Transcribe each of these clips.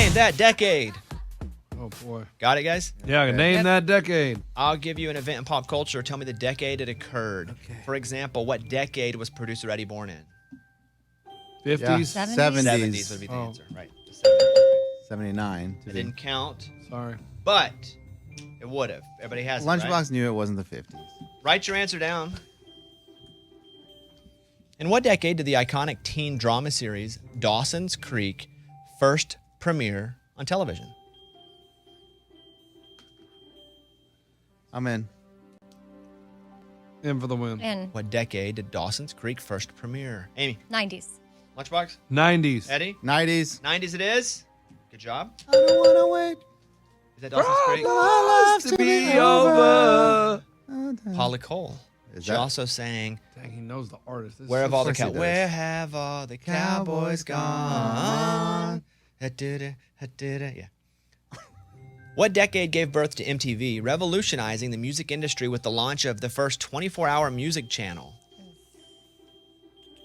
Name that decade. Oh, boy. Got it, guys? Yeah, name that decade. I'll give you an event in pop culture. Tell me the decade it occurred. Okay. For example, what decade was producer Eddie born in? 50s? Yeah. 70s? 70s would be the answer, right? The 70s. 79. It didn't count, Sorry. but it would have. Everybody has it, Lunchbox right? knew it wasn't the 50s. Write your answer down. In what decade did the iconic teen drama series Dawson's Creek first premiere on television? I'm in. In for the win. In What decade did Dawson's Creek first premiere? Amy, 90s. Lunchbox? 90s. Eddie? 90s. 90s it is. Good job. I don't want to wait. Is that Dawson's Creek? Our lives to be over. Paula Cole. Is She that- also sang Dang, he knows the artist. This Where is have all the course he does. Where have all the cowboys gone? Yeah. What decade gave birth to MTV, revolutionizing the music industry with the launch of the first 24-hour music channel?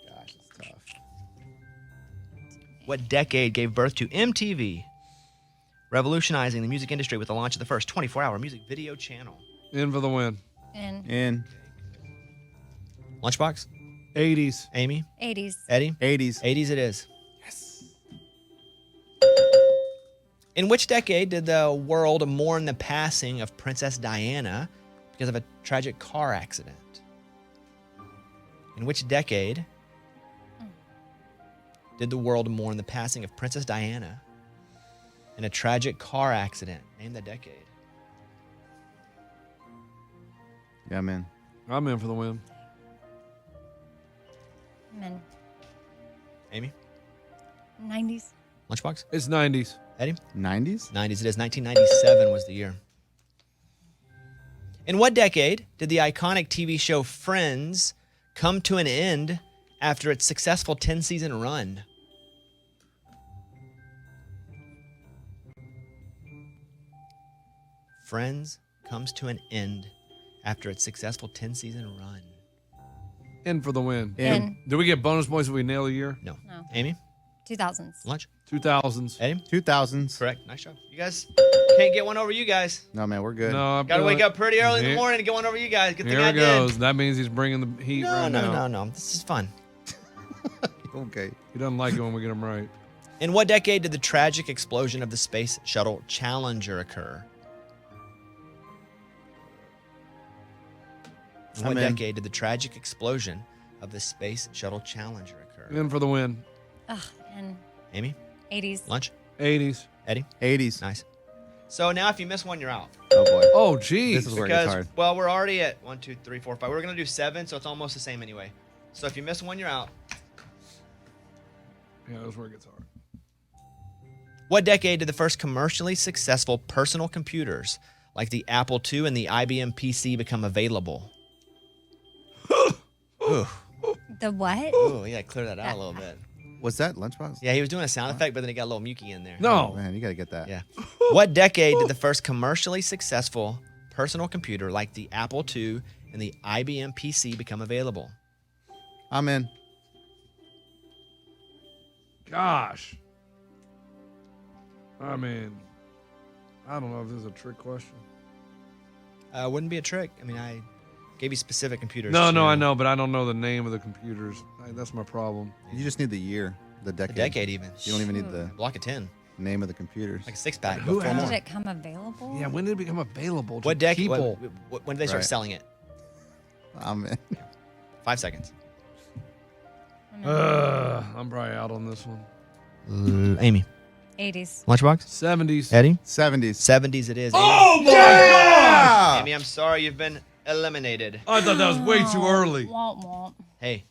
Gosh, it's tough. What decade gave birth to MTV, revolutionizing the music industry with the launch of the first 24-hour music video channel? In for the win. In. Lunchbox? 80s. Amy? 80s. Eddie? 80s. 80s it is. Yes. In which decade did the world mourn the passing of Princess Diana because of a tragic car accident? In which decade did the world mourn the passing of Princess Diana in a tragic car accident? Name the decade. Yeah, I'm in. I'm in for the win. I'm in. Amy? 90s. Lunchbox? It's 90s. Eddie? 90s? 90s it is. 1997 was the year. In what decade did the iconic TV show Friends come to an end after its successful 10-season run? Friends comes to an end after its successful 10-season run. In for the win. In. Do we get bonus points if we nail a year? No. No. Amy? 2000s. Lunch? 2000s. Eddie? 2000s. Correct. Nice job. You guys can't get one over you guys. No, man, we're good. No, I Gotta feel wake like- up pretty early in the Here- morning to get one over you guys. Good thing Here I it goes. did. That means he's bringing the heat right now. No. This is fun. Okay. He doesn't like it when we get him right. In what decade did the tragic explosion of the Space Shuttle Challenger occur? In what I'm in. decade did the tragic explosion of the Space Shuttle Challenger occur? In for the win. Ugh. In Amy? 80s. Lunch? 80s. Eddie? 80s. Nice. So now if you miss one, you're out. Oh, boy. Oh, geez. This is where it gets Because, hard. well, we're already at 1, 2, 3, 4, 5. We're going to do 7, so it's almost the same anyway. So if you miss one, you're out. Yeah, that's where it gets hard. What decade did the first commercially successful personal computers like the Apple II and the IBM PC become available? Ooh, The what? ooh, you gotta clear that out a little bit. Was that Lunchbox? Yeah, he was doing a sound effect, but then he got a little mukey in there. Oh, No. man, you got to get that. Yeah. What decade did the first commercially successful personal computer like the Apple II and the IBM PC become available? I'm in. Gosh. I mean, I don't know if this is a trick question. Wouldn't be a trick. I mean, I gave you specific computers. No, to- I know, but I don't know the name of the computers. That's my problem. You just need the year, the A decade. decade even. You don't even need the Block of 10. name of the computers. Like a 6-pack. Who Go four has more. Did it come available? Yeah, when did it become available to What decade? people? When did they start Right. selling it? I'm in. 5 seconds. I'm probably out on this one. Amy. 80s. Lunchbox? 70s. Eddie? 70s. 70s it is. Oh, my God! Amy, I'm sorry you've been eliminated. I thought that was way too early. Womp womp. Hey,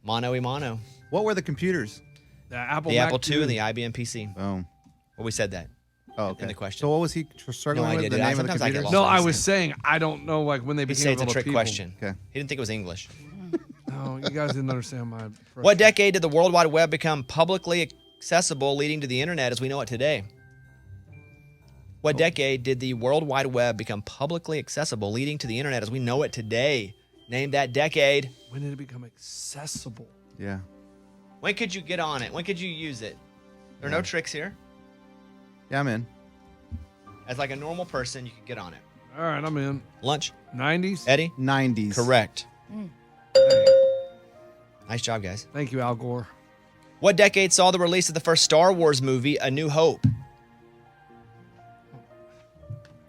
mono y mono. What were the computers? The Apple, The Mac Apple II and the 2. IBM PC. Boom. Well, we said that. Oh, okay. the question. So what was he struggling No with? idea, The dude. name of the Sometimes I get computers? lost. No, on I this was thing. saying I don't know like when they He'd became say it's a available to trick people. question. Okay. He didn't think it was English. No, you guys didn't understand my. What decade did the World Wide Web become publicly accessible, leading to the internet as we know it today? What decade did the World Wide Web become publicly accessible, leading to the internet as we know it today? Name that decade. When did it become accessible? Yeah. When could you get on it? When could you use it? There are no tricks here. Yeah, I'm in. As like a normal person, you could get on it. All right, I'm in. Lunch. 90s? Eddie? 90s. Correct. Nice job, guys. Thank you, Al Gore. What decade saw the release of the first Star Wars movie, A New Hope?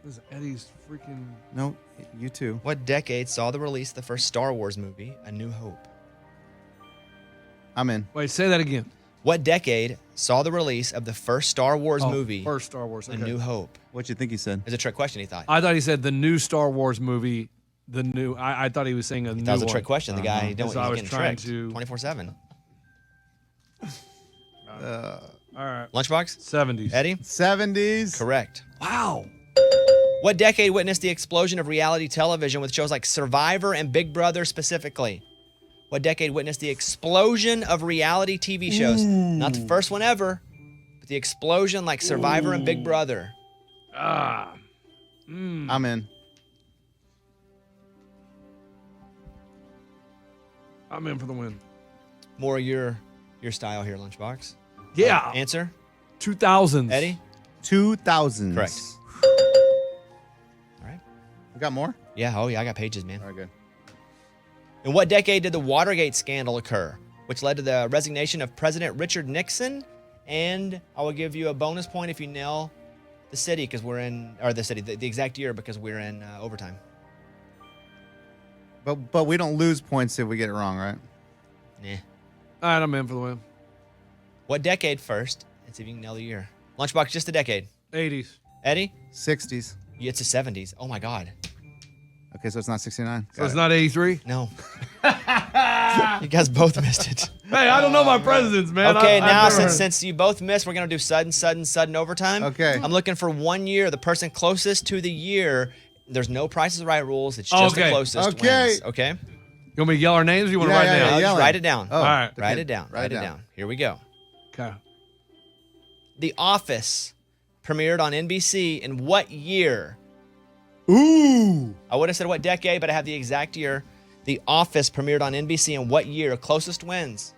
This is Eddie's freaking... No, you too. What decade saw the release of the first Star Wars movie, A New Hope? I'm in. Wait, say that again. What decade saw the release of the first Star Wars movie, First Star Wars. A Okay. New Hope? What'd you think he said? It's a trick question, he thought. I thought he said the new Star Wars movie. The new. I thought he was saying a new That was a one. trick question. The guy, That's why I was getting trying tricked to- 24/7. All right. Lunchbox? 70s. Eddie? 70s. Correct. Wow. What decade witnessed the explosion of reality television with shows like Survivor and Big Brother specifically? What decade witnessed the explosion of reality TV shows? Not the first one ever, but the explosion like Survivor and Big Brother. Ah. I'm in. I'm in for the win. More your style here, Lunchbox. Yeah. Answer? 2000s. Eddie? 2000s. Correct. All right. We got more? Yeah, oh yeah, I got pages, man. All right, good. In what decade did the Watergate scandal occur, which led to the resignation of President Richard Nixon? And I will give you a bonus point if you nail the city because we're in, or the city, the exact year because we're in overtime. But we don't lose points if we get it wrong, right? Nah. All right, I'm in for the win. What decade first? And see if you can nail the year. Lunchbox, just a decade. 80s. Eddie? 60s. Yeah, it's the 70s. Oh my God. Okay, so it's not 69. So it's not 83? No. You guys both missed it. Hey, I don't know my presidents, man. Okay, I've now never heard- since you both missed, we're going to do sudden overtime. Okay. I'm looking for 1 year. The person closest to the year. There's no Price is Right rules. It's just the Okay. closest Okay. wins. Okay? You want me to yell our names or you want to Yeah, write yeah, down? Just yelling. write it down. Oh, All right. Write okay. it down. Write it down. Here we go. Okay. The Office premiered on NBC in what year? Ooh. I would have said what decade, but I have the exact year. The Office premiered on NBC in what year? Closest wins.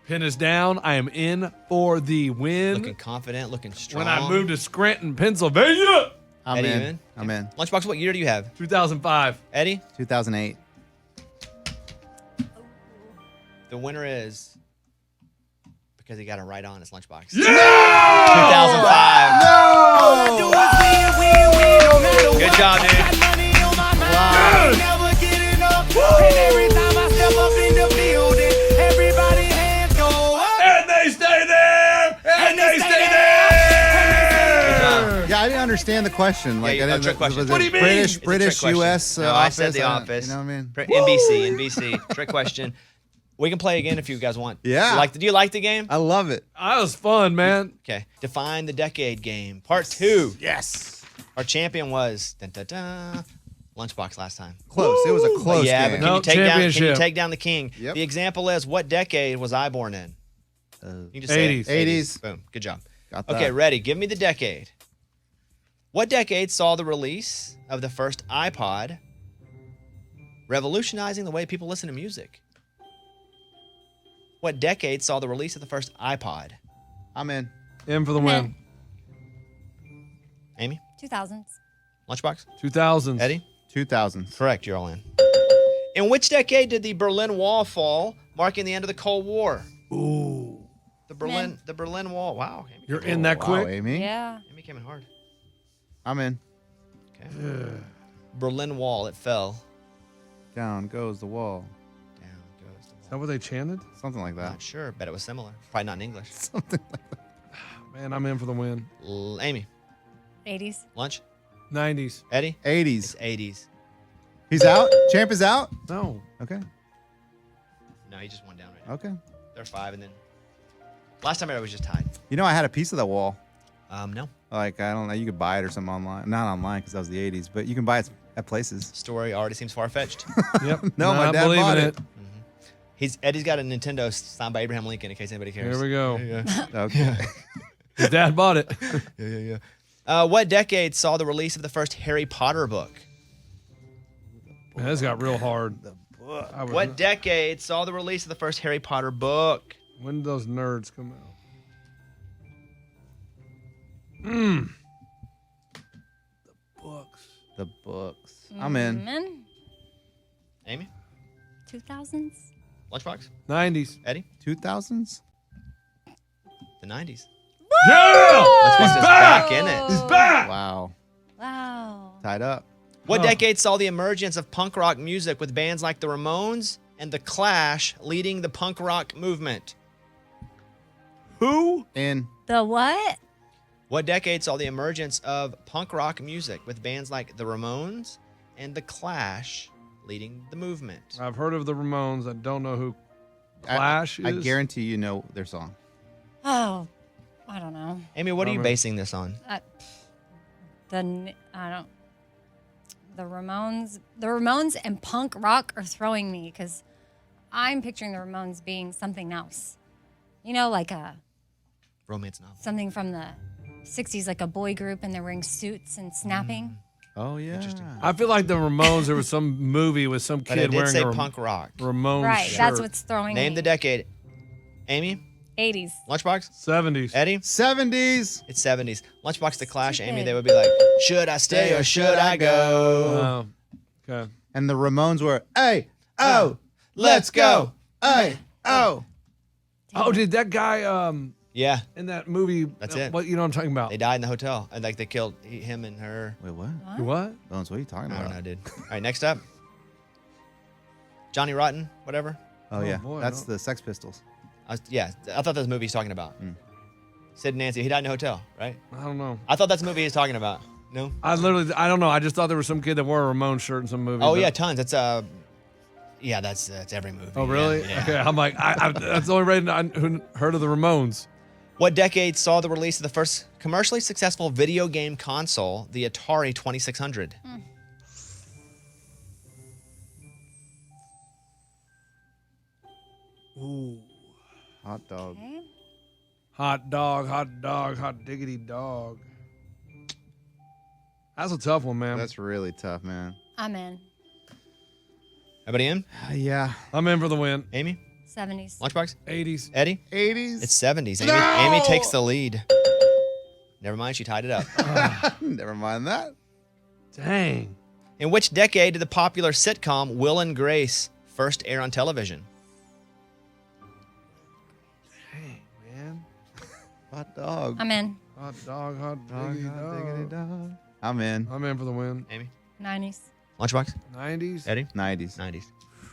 Pin is down. I am in for the win. Looking confident, looking strong. When I moved to Scranton, Pennsylvania. I'm Eddie, in. you in? I'm in. Lunchbox, what year do you have? 2005. Eddie? 2008. The winner is, because he got it right on, it's Lunchbox. Yeah! 2005. Good job, dude. And they stay there! And they stay there! Yeah, I didn't understand the question. Like, Yeah, I didn't, trick question. was it What do you mean? British, It's a British, trick question. U.S. No, I office? said The Office. You know what I mean? NBC. Trick question. We can play again if you guys want. Yeah. Do you like the game? I love it. That was fun, man. Okay. Define the decade game. Part 2. Yes. Our champion was Lunchbox last time. Close. It was a close yeah, game. but No, can you championship. take down the king? Yep. The example is, what decade was I born in? You can just 80s. say it. 80s. Boom. Good job. Got that. Okay, ready. Give me the decade. What decade saw the release of the first iPod, revolutionizing the way people listen to music? What decade saw the release of the first iPod? I'm in. In for the win. Amy? 2000s. Lunchbox? 2000s. Eddie? 2000s. Correct. You're all in. In which decade did the Berlin Wall fall, marking the end of the Cold War? Ooh. The Berlin Wall. Wow. Amy You're came in that Wow, quick? Amy. Yeah. Amy came in hard. I'm in. Okay. Berlin Wall. It fell. Down goes the wall. Down goes the Is wall. that what they chanted? Something like that. Not sure. Bet it was similar. Probably not in English. Something like that. Man, I'm in for the win. Amy. 80s. Lunch. 90s. Eddie. 80s. It's 80s. He's out? Champ is out? No. Okay. No, he just won down right now. Okay. They're 5, and then last time I was just tied. You know, I had a piece of that wall. No. Like, I don't know. You could buy it or something online. Not online because that was the 80s, but you can buy it at places. Story already seems far fetched. Yep. No, my Not dad believing bought it. Eddie's got a Nintendo signed by Abraham Lincoln in case anybody cares. Here we go. Okay. His dad bought it. What decade saw the release of the first Harry Potter book? Man, this got real hard. The I was What not- decade saw the release of the first Harry Potter book? When did those nerds come out? The books. The books. I'm in. Men? Amy? 2000s? Lunchbox? 90s. Eddie? 2000s? The 90s. Yeah! Lunchbox is back in it. He's back! Wow. Wow. Tied up. What Oh. decade saw the emergence of punk rock music with bands like the Ramones and the Clash leading the punk rock movement? Who? In. The what? What decade saw the emergence of punk rock music with bands like the Ramones and the Clash leading the movement? I've heard of the Ramones. I don't know who I- Clash I is. guarantee you know their song. Oh, I don't know. Amy, what are you Robert. basing this on? I don't. The Ramones and punk rock are throwing me because I'm picturing the Ramones being something else. You know, like Romance novel. something from the 60s, like a boy group and they're wearing suits and snapping. Oh, yeah. Interesting. I feel like the Ramones, there was some movie with some But I kid did wearing say a punk rock. Ramones Right, shirt. that's what's throwing Name me. the decade. Amy? 80s. Lunchbox? 70s. Eddie? 70s. It's 70s. Lunchbox the Clash, Amy, Stupid. they would be like, should I stay or should I go? Okay. And the Ramones were, hey, oh, Let's go. hey, oh. Oh, did that guy Yeah, in that movie? That's it. What you know what I'm talking about? they died in the hotel. And like they killed him and her. Wait, what? What? Bones, what are you talking I about? don't know, dude. All right, next up. Johnny Rotten, whatever. Oh, Oh, yeah. boy, I That's don't- the Sex Pistols. I thought that was the movie he's talking about. Sid and Nancy, he died in a hotel, right? I don't know. I thought that's the movie he's talking about. No? I don't know. I just thought there was some kid that wore a Ramones shirt in some movie. Oh, but- yeah, tons. It's yeah, that's every movie. Oh, really? Yeah. Okay. I'm like, that's the only reason I who heard of the Ramones. What decade saw the release of the first commercially successful video game console, the Atari 2600? Ooh. Hot dog. Okay. Hot dog, hot diggity dog. That's a tough one, man. That's really tough, man. I'm in. Everybody in? Yeah. I'm in for the win. Amy? 70s. Lunchbox? 80s. Eddie? 80s. It's 70s. Amy, No! Amy takes the lead. Never mind, she tied it up. Never mind that. Dang. In which decade did the popular sitcom Will and Grace first air on television? Dang, man. Hot dog. I'm in. Hot dog, hot Dog, diggity hot dog. diggity dog. I'm in. I'm in for the win. Amy? 90s. Lunchbox? 90s. Eddie? 90s. 90s.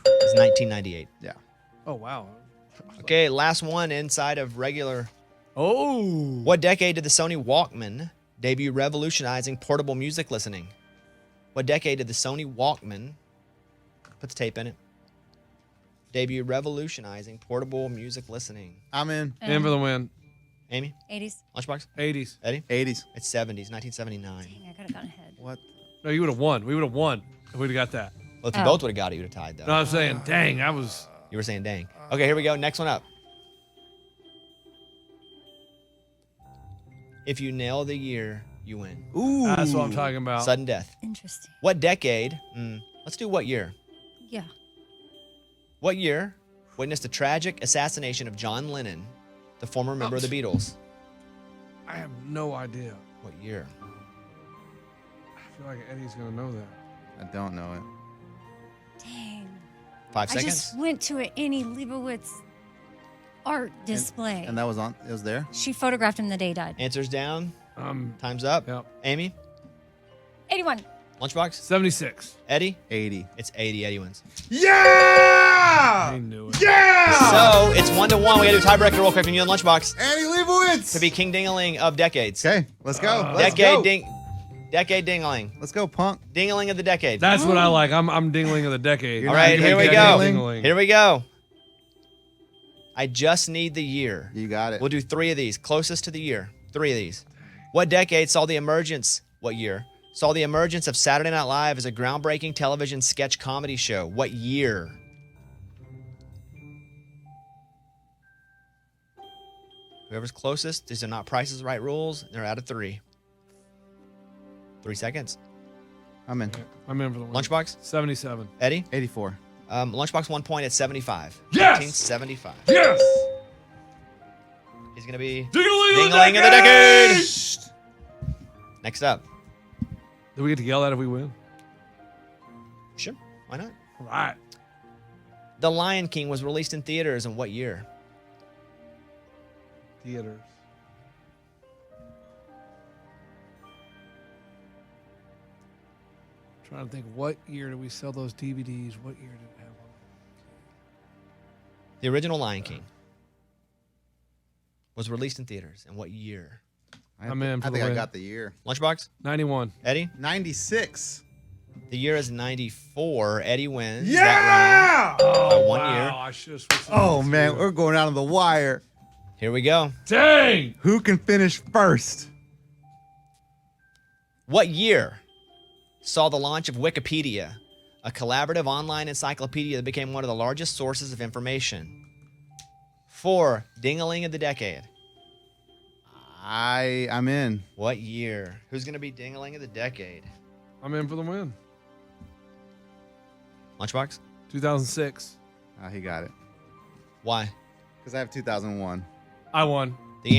It's 1998. Yeah. Oh, wow. Okay, last one inside of regular. Oh. What decade did the Sony Walkman debut revolutionizing portable music listening? What decade did the Sony Walkman, put the tape in it, debut revolutionizing portable music listening? I'm in. In for the win. Amy? 80s. Lunchbox? 80s. Eddie? 80s. It's 70s, 1979. Dang, I could have gone ahead. What? No, you would have won. We would have won if we'd have got that. Well, if you Oh. both would have got it, you would have tied, though. No, I'm saying, dang, I was. You were saying dang. Okay, here we go. Next one up. If you nail the year, you win. Ooh. That's what I'm talking about. Sudden death. Interesting. What decade? Let's do what year? Yeah. What year witnessed the tragic assassination of John Lennon, the former member of the Beatles? I have no idea. What year? I feel like Eddie's going to know that. I don't know it. Dang. 5 I seconds? just went to an Annie Leibovitz art display. And that was on. It was there. She photographed him the day he died. Answers down. Time's up. Yep. Amy? 81. Lunchbox? 76. Eddie? 80. It's 80. Eddie wins. Yeah! I knew it. Yeah! So it's 1-1. We got to do a tiebreaker real quick from you and Lunchbox Annie Leibovitz. to be King Dingling of decades. Okay, let's go. Let's go. Decade Dingling. Let's go, punk. Dingling of the decade. That's what I like. I'm Dingling of the decade. You're All not right, gonna here we get go. Dingling? Here we go. I just need the year. You got it. We'll do 3 of these. Closest to the year. 3 of these. What decade saw the emergence? What year? Saw the emergence of Saturday Night Live as a groundbreaking television sketch comedy show. What year? Whoever's closest, these are not Price is Right rules. They're out of 3. 3 seconds. I'm in. I'm in for the win. Lunchbox? 77. Eddie? 84. Lunchbox 1 point at 75. Yes! 1975. Yes! He's going to be Dingling of the decade. Next up. Do we get to yell at if we win? Sure. Why not? All right. The Lion King was released in theaters in what year? Theaters. Trying to think, what year did we sell those DVDs? What year did it have on? The original Lion King was released in theaters in what year? I'm in for I the think I win. got the year. Lunchbox? 91. Eddie? 96. The year is 94. Eddie wins Yeah! that round by 1 wow, year. I should have switched Oh, it. man. We're going out on the wire. Here we go. Dang! Who can finish first? What year saw the launch of Wikipedia, a collaborative online encyclopedia that became one of the largest sources of information? For Dingling of the decade. I'm in. What year? Who's going to be Dingling of the decade? I'm in for the win. Lunchbox? 2006. He got it. Why? Because I have 2001. I won.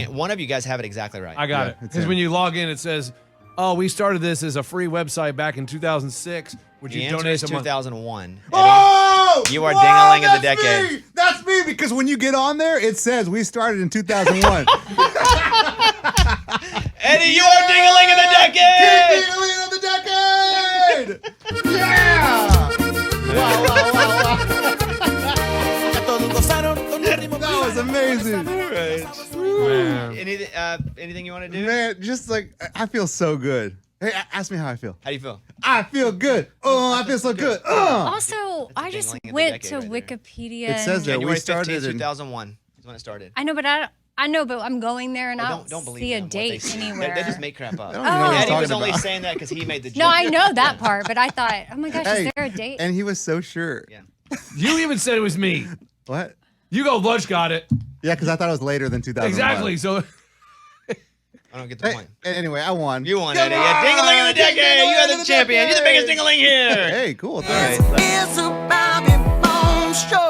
One of you guys have it exactly right. I got Yeah, it. it's Because him. when you log in, it says, "Oh, we started this as a free website back in 2006. Would The you answer donate is some money?" 2001. Eddie? Oh! You are Dingling of the that's decade. Me! That's me, because when you get on there, it says we started in 2001. Eddie, you are Dingling of the decade! Dingling of the decade! Yeah! Wow, wow, wow, wow. That was amazing. Man. Anything you want to do? Man, just like, I feel so good. Hey, ask me how I feel. How do you feel? I feel good. Oh, I feel so good. Also, I just Dingling of the went to decade right there. Wikipedia. It says and- that January we started 15th, in 2001 is when it started. I know, but I'm going there and I Don't believe see a them, what they date say. anywhere. They just make crap up. I don't even know what he's Eddie was talking only about. saying that because he made the joke. No, I know that part, but I thought, oh my gosh, Hey, is there a date? and he was so sure. Yeah. You even said it was me. What? You go, Lunch got it. Yeah, because I thought it was later than 2001. Exactly. So I don't get the Hey, point. anyway, I won. You won, Come Eddie. Yeah, on! Dingling of the decade. You are Dingling the of champion. You're the biggest decade. Dingling here. Hey, cool. All Thanks. right. It's a Bobby Bones show.